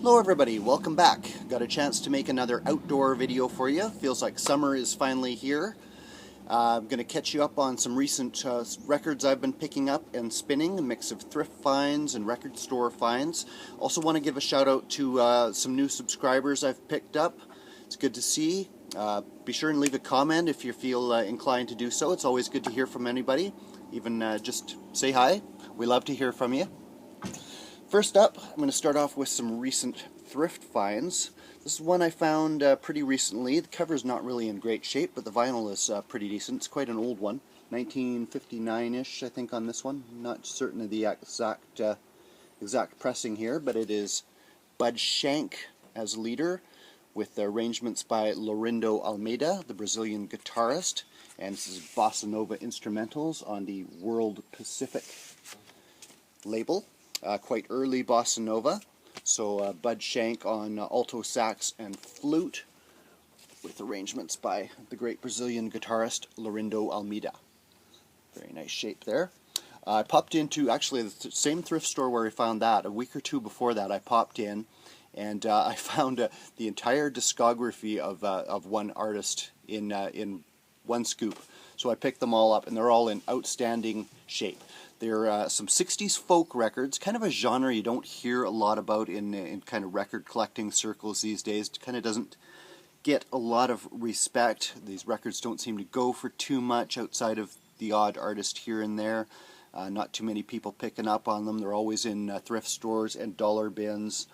Hello everybody, welcome back. Got a chance to make another outdoor video for you. Feels like summer is finally here. I'm going to catch you up on some recent records I've been picking up and spinning, a mix of thrift finds and record store finds. Also want to give a shout out to some new subscribers I've picked up. It's good to see. Be sure and leave a comment if you feel inclined to do so. It's always good to hear from anybody. Even just say hi. We love to hear from you. First up, I'm going to start off with some recent thrift finds. This is one I found pretty recently. The cover's not really in great shape, but the vinyl is pretty decent. It's quite an old one, 1959-ish, I think, on this one. Not certain of the exact pressing here, but it is Bud Shank as leader, with arrangements by Laurindo Almeida, the Brazilian guitarist, and this is Bossa Nova Instrumentals on the World Pacific label. Quite early Bossa Nova, so Bud Shank on alto sax and flute, with arrangements by the great Brazilian guitarist Laurindo Almeida. Very nice shape there. I popped into, actually, the same thrift store where I found that. A week or two before that I popped in, and I found the entire discography of one artist in one scoop. So I picked them all up, and they're all in outstanding shape. They're some 60s folk records, kind of a genre you don't hear a lot about in kind of record collecting circles these days. It kind of doesn't get a lot of respect. These records don't seem to go for too much outside of the odd artist here and there. Not too many people picking up on them. They're always in thrift stores and dollar bins,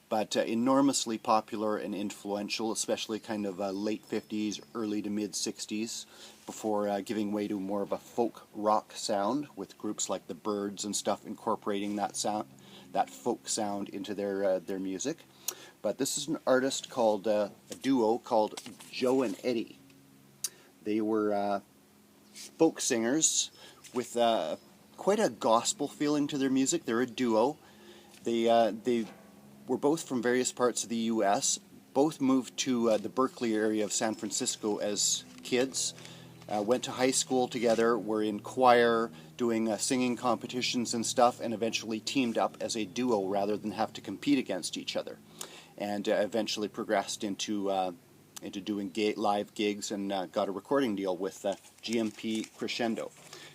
but enormously popular and influential, especially kind of late 50s, early to mid 60s, before giving way to more of a folk rock sound, with groups like the Byrds and stuff incorporating that sound, that folk sound, into their music. But this is an artist called a duo called Joe and Eddie. They were folk singers with quite a gospel feeling to their music. They're a duo. They were both from various parts of the U.S. Both moved to the Berkeley area of San Francisco as kids. Went to high school together, were in choir, doing singing competitions and stuff, and eventually teamed up as a duo rather than have to compete against each other. And eventually progressed into doing live gigs and got a recording deal with GMP Crescendo.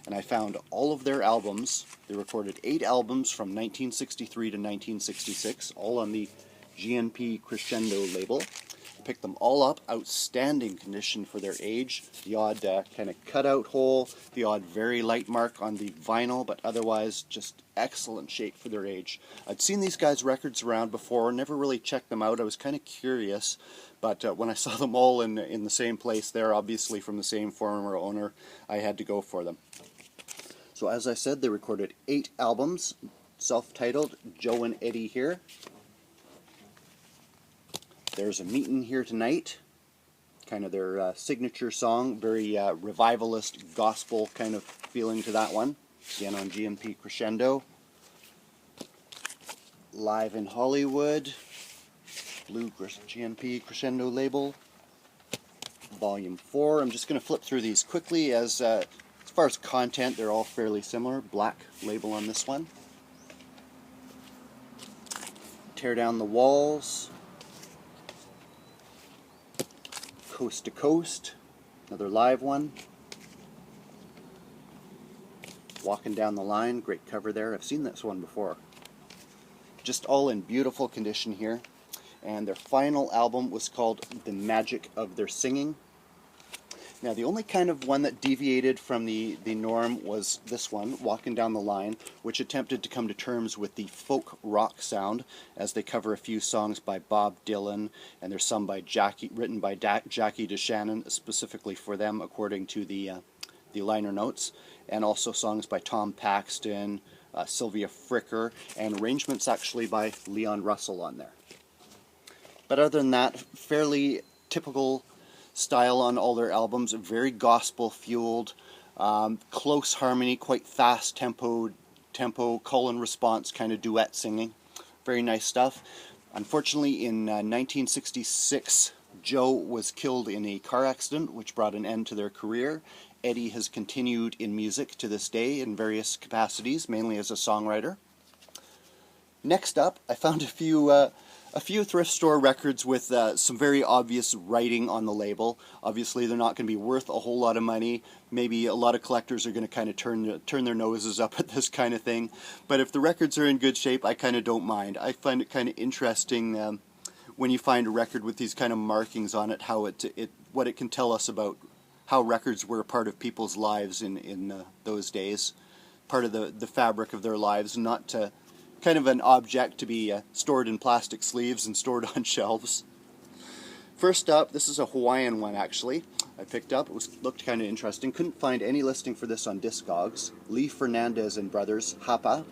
And I found all of their albums. They recorded 8 albums from 1963 to 1966, all on the GMP Crescendo label. I picked them all up, outstanding condition for their age. The odd kind of cutout hole, the odd very light mark on the vinyl, but otherwise just excellent shape for their age. I'd seen these guys' records around before, never really checked them out. I was kind of curious, but when I saw them all in the same place there, obviously from the same former owner, I had to go for them. So as I said, they recorded 8 albums, self-titled, Joe and Eddie here. There's a Meetin' Here Tonight, kind of their signature song, very revivalist gospel kind of feeling to that one. Again on GMP Crescendo. Live in Hollywood, blue GMP Crescendo label. Volume 4. I'm just going to flip through these quickly as far as content, they're all fairly similar. Black label on this one. Tear Down the Walls. Coast to Coast, another live one. Walking Down the Line, great cover there. I've seen this one before. Just all in beautiful condition here. And their final album was called The Magic of Their Singing. Now, the only kind of one that deviated from the norm was this one, Walking Down the Line, which attempted to come to terms with the folk rock sound, as they cover a few songs by Bob Dylan, and there's some by written by Jackie DeShannon, specifically for them, according to the liner notes, and also songs by Tom Paxton, Sylvia Fricker, and arrangements actually by Leon Russell on there. But other than that, fairly typical style on all their albums, very gospel fueled, close harmony, quite fast tempo, call and response kind of duet singing. Very nice stuff. Unfortunately, in 1966, Joe was killed in a car accident, which brought an end to their career. Eddie has continued in music to this day in various capacities, mainly as a songwriter. Next up, I found a A few thrift store records with some very obvious writing on the label. Obviously they're not going to be worth a whole lot of money. Maybe a lot of collectors are going to kind of turn their noses up at this kind of thing. But if the records are in good shape, I kind of don't mind. I find it kind of interesting when you find a record with these kind of markings on it, how what it can tell us about how records were a part of people's lives in those days. Part of the fabric of their lives, not kind of an object to be stored in plastic sleeves and stored on shelves. First up, this is a Hawaiian one actually. I picked up. Looked kind of interesting. Couldn't find any listing for this on Discogs. Lee Fernandez and Brothers, Hapa.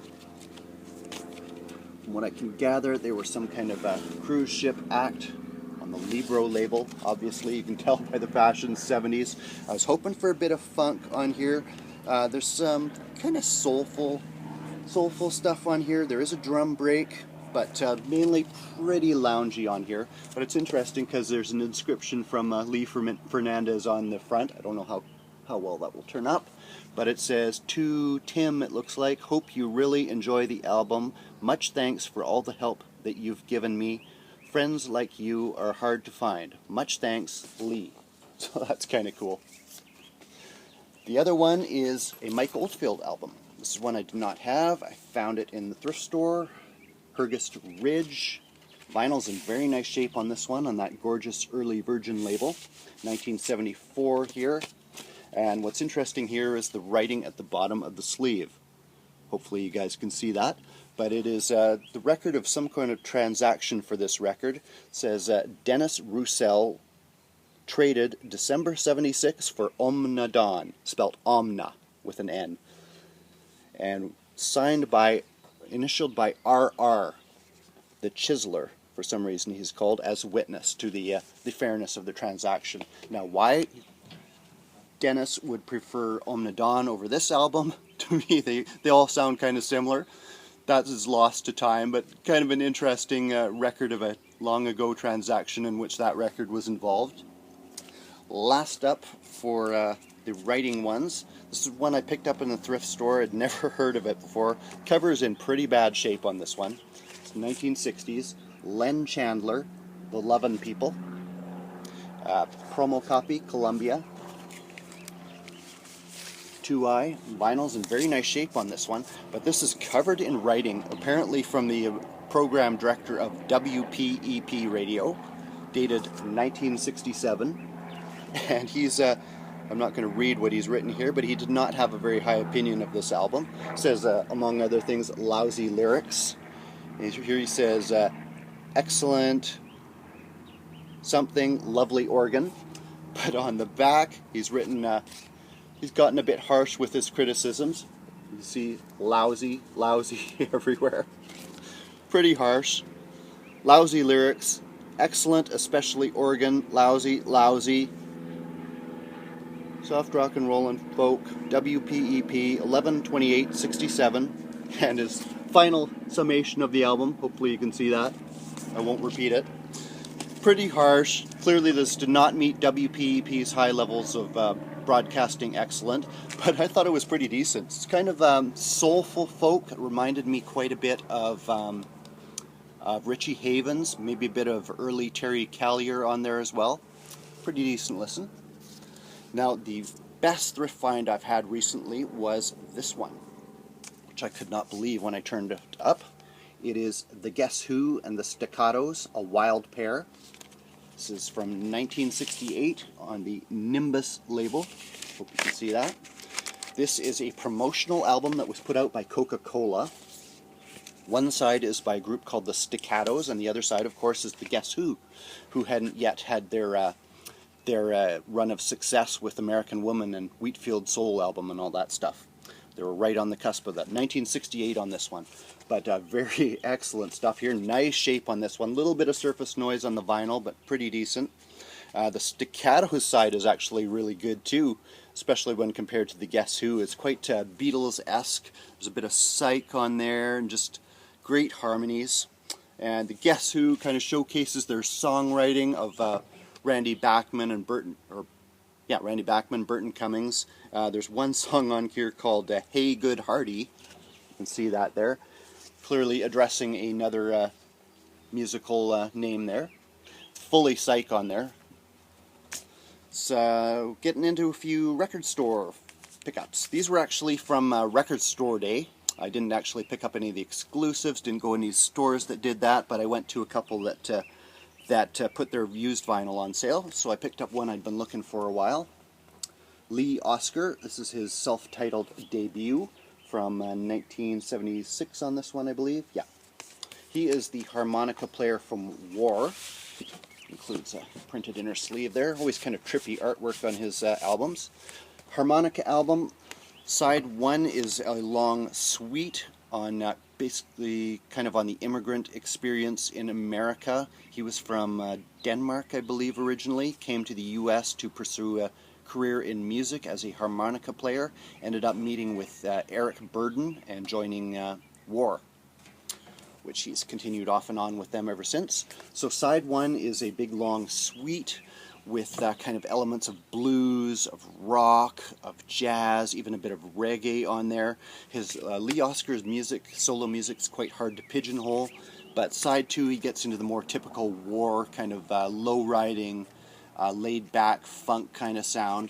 From what I can gather, they were some kind of a cruise ship act on the Libro label. Obviously, you can tell by the fashion, 70s. I was hoping for a bit of funk on here. There's some kind of soulful stuff on here. There is a drum break, but mainly pretty loungy on here. But it's interesting because there's an inscription from Lee Fernandez on the front. I don't know how well that will turn up, but it says, "To Tim, it looks like, hope you really enjoy the album. Much thanks for all the help that you've given me. Friends like you are hard to find. Much thanks, Lee." So that's kind of cool. The other one is a Mike Oldfield album. This is one I did not have. I found it in the thrift store. Hurgist Ridge. Vinyl's in very nice shape on this one, on that gorgeous early Virgin label. 1974 here. And what's interesting here is the writing at the bottom of the sleeve. Hopefully you guys can see that. But it is the record of some kind of transaction for this record. It says Dennis Roussel traded December 76 for Omna Dawn, spelt Omna with an N. And initialed by R.R., the chiseler, for some reason he's called, as witness to the fairness of the transaction. Now, why Dennis would prefer Omna Dawn over this album, to me, they all sound kind of similar. That is lost to time, but kind of an interesting record of a long ago transaction in which that record was involved. Last up for the writing ones. This is one I picked up in the thrift store. I'd never heard of it before. Cover's in pretty bad shape on this one. It's 1960s. Len Chandler, The Lovin' People. Promo copy, Columbia. 2i. Vinyl's in very nice shape on this one, but this is covered in writing, apparently from the program director of WPEP Radio, dated 1967. And he's, I'm not going to read what he's written here, but he did not have a very high opinion of this album. It says, among other things, lousy lyrics. And here he says, excellent something, lovely organ. But on the back, he's written, he's gotten a bit harsh with his criticisms. You see lousy everywhere. Pretty harsh. Lousy lyrics. Excellent, especially organ. Lousy. Soft rock and roll and folk, WPEP 11/28/67, and his final summation of the album. Hopefully you can see that. I won't repeat it. Pretty harsh. Clearly this did not meet WPEP's high levels of broadcasting excellent, but I thought it was pretty decent. It's kind of soulful folk. It reminded me quite a bit of Richie Havens, maybe a bit of early Terry Callier on there as well. Pretty decent listen. Now, the best thrift find I've had recently was this one, which I could not believe when I turned it up. It is the Guess Who and the Staccatos, A Wild Pair. This is from 1968 on the Nimbus label. Hope you can see that. This is a promotional album that was put out by Coca-Cola. One side is by a group called the Staccatos, and the other side, of course, is the Guess Who hadn't yet had their run of success with American Woman and Wheatfield Soul album and all that stuff. They were right on the cusp of that. 1968 on this one. But very excellent stuff here. Nice shape on this one. Little bit of surface noise on the vinyl, but pretty decent. The Staccato side is actually really good too, especially when compared to the Guess Who. It's quite Beatles-esque. There's a bit of psych on there and just great harmonies. And the Guess Who kind of showcases their songwriting of Randy Bachman and Burton Cummings. There's one song on here called Hey Good Hardy. You can see that there. Clearly addressing another musical name there. Fully Psych on there. So, getting into a few record store pickups. These were actually from Record Store Day. I didn't actually pick up any of the exclusives, didn't go in any stores that did that, but I went to a couple that put their used vinyl on sale. So I picked up one I'd been looking for a while. Lee Oskar, this is his self-titled debut from 1976 on this one, I believe. Yeah. He is the harmonica player from War. Includes a printed inner sleeve there. Always kind of trippy artwork on his albums. Harmonica album, side 1 is a long suite on basically kind of on the immigrant experience in America. He was from Denmark, I believe, originally. Came to the U.S. to pursue a career in music as a harmonica player. Ended up meeting with Eric Burdon and joining War, which he's continued off and on with them ever since. So side 1 is a big long suite with kind of elements of blues, of rock, of jazz, even a bit of reggae on there. His Lee Oskar's music, solo music, is quite hard to pigeonhole, but side 2 he gets into the more typical War kind of low-riding, laid-back funk kind of sound,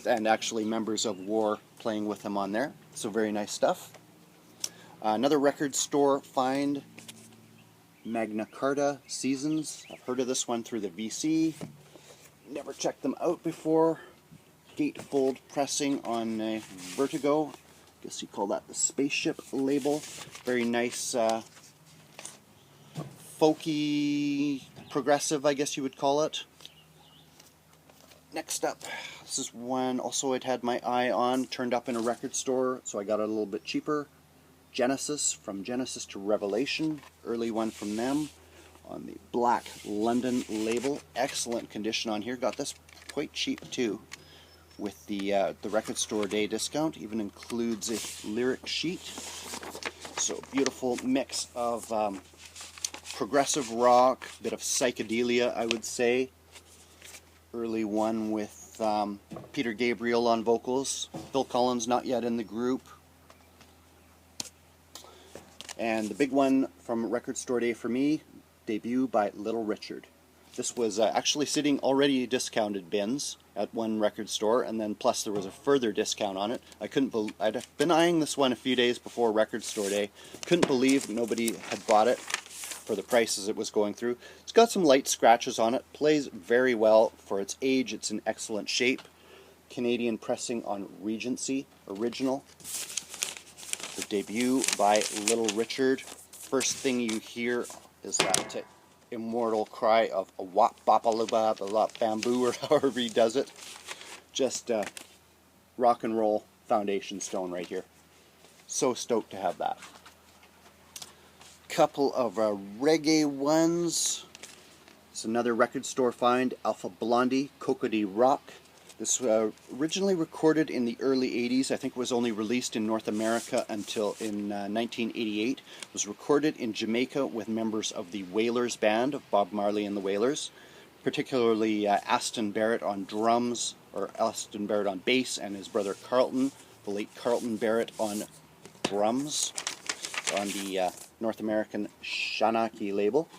and actually members of War playing with him on there. So very nice stuff. Another record store find, Magna Carta Seasons. I've heard of this one through the VC. Never checked them out before. Gatefold pressing on a Vertigo. I guess you call that the spaceship label. Very nice, folky, progressive, I guess you would call it. Next up, this is one also I'd had my eye on. Turned up in a record store, so I got it a little bit cheaper. Genesis, from Genesis to Revelation, early one from them, on the Black London label. Excellent condition on here. Got this quite cheap too, with the Record Store Day discount. Even includes a lyric sheet. So beautiful mix of progressive rock, bit of psychedelia, I would say. Early one with Peter Gabriel on vocals. Phil Collins not yet in the group. And the big one from Record Store Day for me, debut by Little Richard. This was actually sitting already discounted bins at one record store, and then plus there was a further discount on it. I'd been eyeing this one a few days before Record Store Day. Couldn't believe nobody had bought it for the prices it was going through. It's got some light scratches on it. Plays very well for its age. It's in excellent shape. Canadian pressing on Regency original. The debut by Little Richard. First thing you hear is that immortal cry of a wop bop a bamboo, or however he does it. Just rock and roll foundation stone right here. So stoked to have that. Couple of reggae ones. It's another record store find, Alpha Blondy, Cocody Rock. This originally recorded in the early 80s. I think it was only released in North America until in 1988. It was recorded in Jamaica with members of the Wailers band, of Bob Marley and the Wailers, particularly Aston Barrett on drums, or Aston Barrett on bass, and his brother Carlton, the late Carlton Barrett, on drums, on the North American Shanaki label.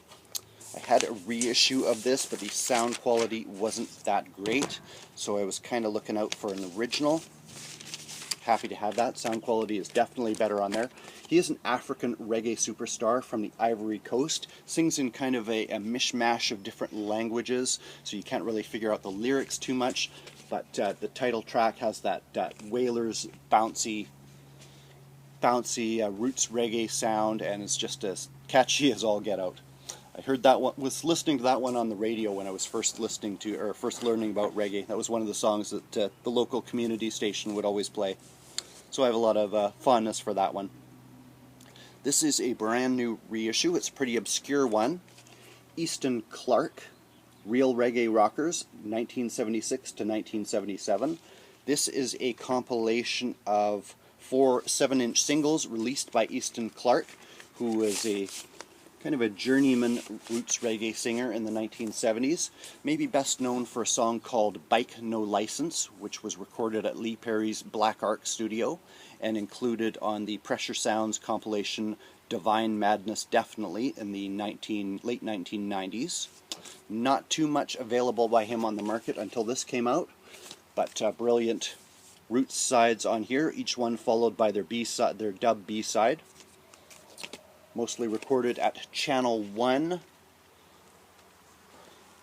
I had a reissue of this, but the sound quality wasn't that great, so I was kind of looking out for an original. Happy to have that. Sound quality is definitely better on there. He is an African reggae superstar from the Ivory Coast. Sings in kind of a mishmash of different languages, so you can't really figure out the lyrics too much, but the title track has that Wailers bouncy roots reggae sound, and it's just as catchy as all get out. I heard that one, was listening to that one on the radio when I was first learning about reggae. That was one of the songs that the local community station would always play. So I have a lot of fondness for that one. This is a brand new reissue. It's a pretty obscure one. Easton Clark, Real Reggae Rockers, 1976 to 1977. This is a compilation of 4 7-inch singles released by Easton Clark, who was a kind of a journeyman roots reggae singer in the 1970s. Maybe best known for a song called Bike No License, which was recorded at Lee Perry's Black Ark studio and included on the Pressure Sounds compilation Divine Madness definitely in the late 1990s. Not too much available by him on the market until this came out, but brilliant roots sides on here, each one followed by their B-side, their dub B-side. Mostly recorded at Channel 1.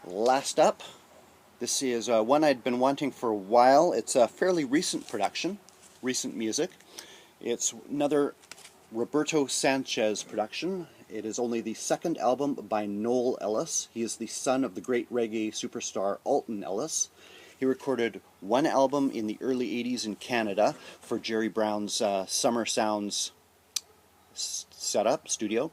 Last up, this is one I'd been wanting for a while. It's a fairly recent production, recent music. It's another Roberto Sanchez production. It is only the second album by Noel Ellis. He is the son of the great reggae superstar Alton Ellis. He recorded one album in the early 80s in Canada for Jerry Brown's Summer Sounds studio,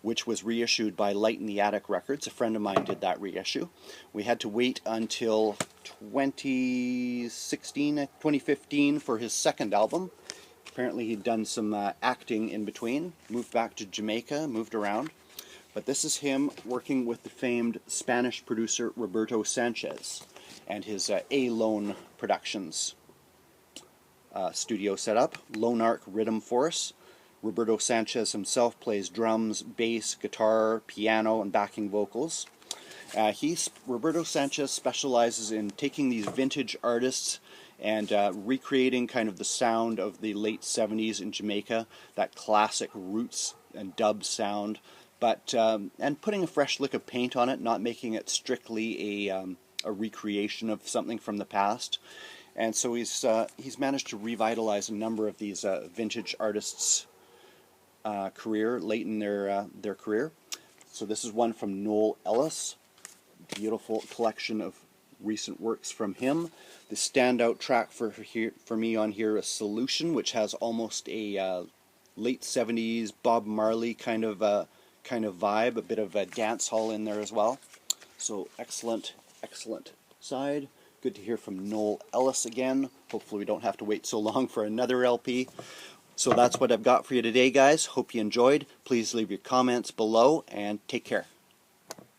which was reissued by Light in the Attic Records. A friend of mine did that reissue. We had to wait until 2015 for his second album. Apparently he'd done some acting in between, moved back to Jamaica, moved around. But this is him working with the famed Spanish producer Roberto Sanchez and his A-Lone Productions studio setup, Lone Arc Rhythm Force. Roberto Sanchez himself plays drums, bass, guitar, piano, and backing vocals. Roberto Sanchez specializes in taking these vintage artists and recreating kind of the sound of the late 70s in Jamaica, that classic roots and dub sound, but and putting a fresh lick of paint on it, not making it strictly a recreation of something from the past. And so he's managed to revitalize a number of these vintage artists' career, late in their career. So this is one from Noel Ellis. Beautiful collection of recent works from him. The standout track for me on here is Solution, which has almost a late 70s Bob Marley kind of vibe, a bit of a dance hall in there as well. So excellent side. Good to hear from Noel Ellis again. Hopefully we don't have to wait so long for another LP. So that's what I've got for you today, guys. Hope you enjoyed. Please leave your comments below and take care.